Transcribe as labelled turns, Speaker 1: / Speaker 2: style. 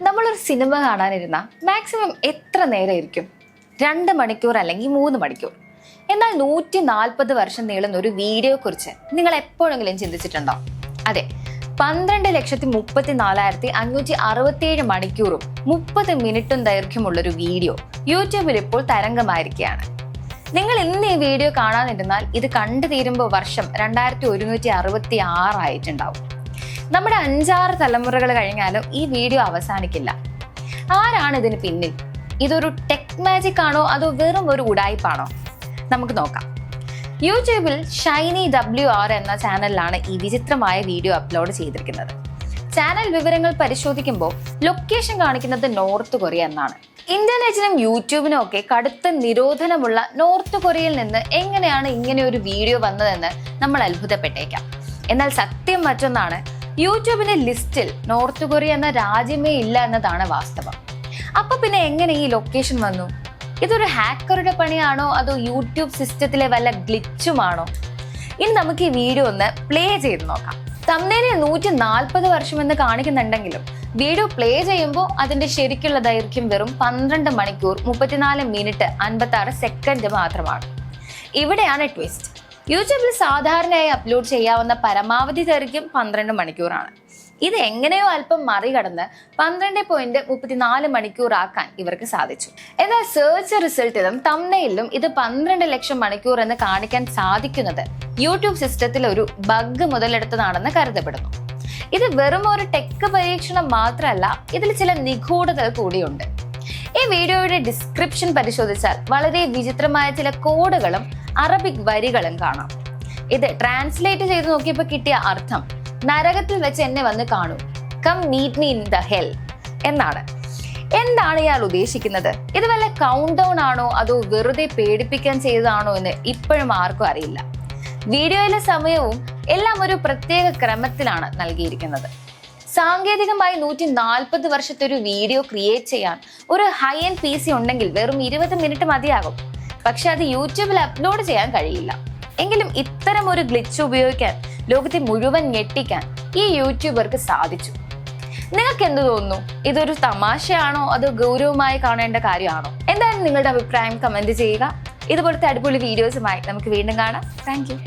Speaker 1: നമ്മളൊരു cinema കാണാനിരുന്ന maximum എത്ര നേരം ഇരിക്കും? 2 മണിക്കൂർ അല്ലെങ്കിൽ 3 മണിക്കൂർ. എന്നാൽ 140 വർഷം നീളുന്ന ഒരു വീഡിയോയെ കുറിച്ച് നിങ്ങൾ എപ്പോഴെങ്കിലും ചിന്തിച്ചിട്ടുണ്ടോ? അതെ, 12,34,567 മണിക്കൂറും 30 മിനിറ്റും ദൈർഘ്യമുള്ളൊരു വീഡിയോ യൂട്യൂബിൽ ഇപ്പോൾ തരംഗമായിരിക്കുകയാണ്. നിങ്ങൾ ഇന്ന് ഈ വീഡിയോ കാണാനിരുന്നാൽ ഇത് കണ്ടു തീരുമ്പോൾ വർഷം 2166 ആയിട്ടുണ്ടാവും. നമ്മുടെ 5-6 തലമുറകൾ കഴിഞ്ഞാലും ഈ വീഡിയോ അവസാനിക്കില്ല. ആരാണ് ഇതിന് പിന്നിൽ? ഇതൊരു ടെക് മാജിക് ആണോ അതോ വെറും ഒരു ഉടായിപ്പാണോ? നമുക്ക് നോക്കാം. യൂട്യൂബിൽ ഷൈനി WR എന്ന ചാനലിലാണ് ഈ വിചിത്രമായ വീഡിയോ അപ്ലോഡ് ചെയ്തിരിക്കുന്നത്. ചാനൽ വിവരങ്ങൾ പരിശോധിക്കുമ്പോൾ ലൊക്കേഷൻ കാണിക്കുന്നത് നോർത്ത് കൊറിയ എന്നാണ്. ഇന്റർനെറ്റിനും യൂട്യൂബിനും ഒക്കെ കടുത്ത നിരോധനമുള്ള നോർത്ത് കൊറിയയിൽ നിന്ന് എങ്ങനെയാണ് ഇങ്ങനെ ഒരു വീഡിയോ വന്നതെന്ന് നമ്മൾ അത്ഭുതപ്പെട്ടേക്കാം. എന്നാൽ സത്യം മറ്റൊന്നാണ്. യൂട്യൂബിന്റെ ലിസ്റ്റിൽ നോർത്ത് കൊറിയ എന്ന രാജ്യമേ ഇല്ല എന്നതാണ് വാസ്തവം. അപ്പൊ പിന്നെ എങ്ങനെ ഈ ലൊക്കേഷൻ വന്നു? ഇതൊരു ഹാക്കറുടെ പണിയാണോ അതോ യൂട്യൂബ് സിസ്റ്റത്തിലെ വല്ല ഗ്ലിച്ചുമാണോ? ഇനി നമുക്ക് ഈ വീഡിയോ ഒന്ന് പ്ലേ ചെയ്ത് നോക്കാം. തംബ്നെയിലിൽ 140 വർഷം എന്ന് കാണിക്കുന്നുണ്ടെങ്കിലും വീഡിയോ പ്ലേ ചെയ്യുമ്പോൾ അതിന്റെ ശരിക്കുള്ള ദൈർഘ്യം വെറും 12 മണിക്കൂർ 34 മിനിറ്റ് 56 സെക്കൻഡ് മാത്രമാണ്. ഇവിടെയാണ് ട്വിസ്റ്റ്. യൂട്യൂബിൽ സാധാരണയായി അപ്ലോഡ് ചെയ്യാവുന്ന പരമാവധി ദൈർഘ്യം 12 മണിക്കൂറാണ്. ഇത് എങ്ങനെയോ അല്പം മറികടന്ന് 12.34 മണിക്കൂർ ആക്കാൻ ഇവർക്ക് സാധിച്ചു. എന്നാൽ സെർച്ച് റിസൾട്ടിലും തംബ്നെയിലും ഇത് 12 ലക്ഷം മണിക്കൂർ എന്ന് കാണിക്കാൻ സാധിക്കുന്നത് യൂട്യൂബ് സിസ്റ്റത്തിൽ ഒരു ബഗ് മുതലെടുത്തതാണെന്ന് കരുതപ്പെടുന്നു. ഇത് വെറും ഒരു ടെക് പരീക്ഷണം മാത്രമല്ല, ഇതിൽ ചില നിഗൂഢതകൾ കൂടിയുണ്ട്. ഈ വീഡിയോയുടെ ഡിസ്ക്രിപ്ഷൻ പരിശോധിച്ചാൽ വളരെ വിചിത്രമായ ചില കോഡുകളും അറബിക് വരികളും കാണാം. ഇത് ട്രാൻസ്ലേറ്റ് ചെയ്ത് നോക്കിയപ്പോൾ കിട്ടിയ അർത്ഥം നരകത്തിൽ വെച്ച് എന്നെ വന്ന് കാണൂ, come meet me in the hell എന്നാണ്. എന്താണ് ഇയാൾ ഉദ്ദേശിക്കുന്നത്? ഇത് വല്ല കൗണ്ട് ഡൗൺ ആണോ അതോ വെറുതെ പേടിപ്പിക്കാൻ ചെയ്തതാണോ എന്ന് ഇപ്പോഴും ആർക്കും അറിയില്ല. വീഡിയോയിലെ സമയവും എല്ലാം ഒരു പ്രത്യേക ക്രമത്തിലാണ് നൽകിയിരിക്കുന്നത്. സാങ്കേതികമായി 140 വർഷത്തെ ഒരു വീഡിയോ ക്രിയേറ്റ് ചെയ്യാൻ ഒരു ഹൈ എൻഡ് PC ഉണ്ടെങ്കിൽ വെറും 20 മിനിറ്റ് മതിയാകും. പക്ഷെ അത് യൂട്യൂബിൽ അപ്ലോഡ് ചെയ്യാൻ കഴിയില്ല. എങ്കിലും ഇത്തരം ഒരു ഗ്ലിച്ച് ഉപയോഗിക്കാൻ ലോകത്തെ മുഴുവൻ ഞെട്ടിക്കാൻ ഈ യൂട്യൂബർക്ക് സാധിച്ചു. നിങ്ങൾക്ക് എന്ത് തോന്നുന്നു? ഇതൊരു തമാശയാണോ അതോ ഗൗരവമായി കാണേണ്ട കാര്യമാണോ? എന്തായാലും നിങ്ങളുടെ അഭിപ്രായം കമന്റ് ചെയ്യുക. ഇതുപോലത്തെ അടിപൊളി വീഡിയോസുമായി നമുക്ക് വീണ്ടും കാണാം. Thank you.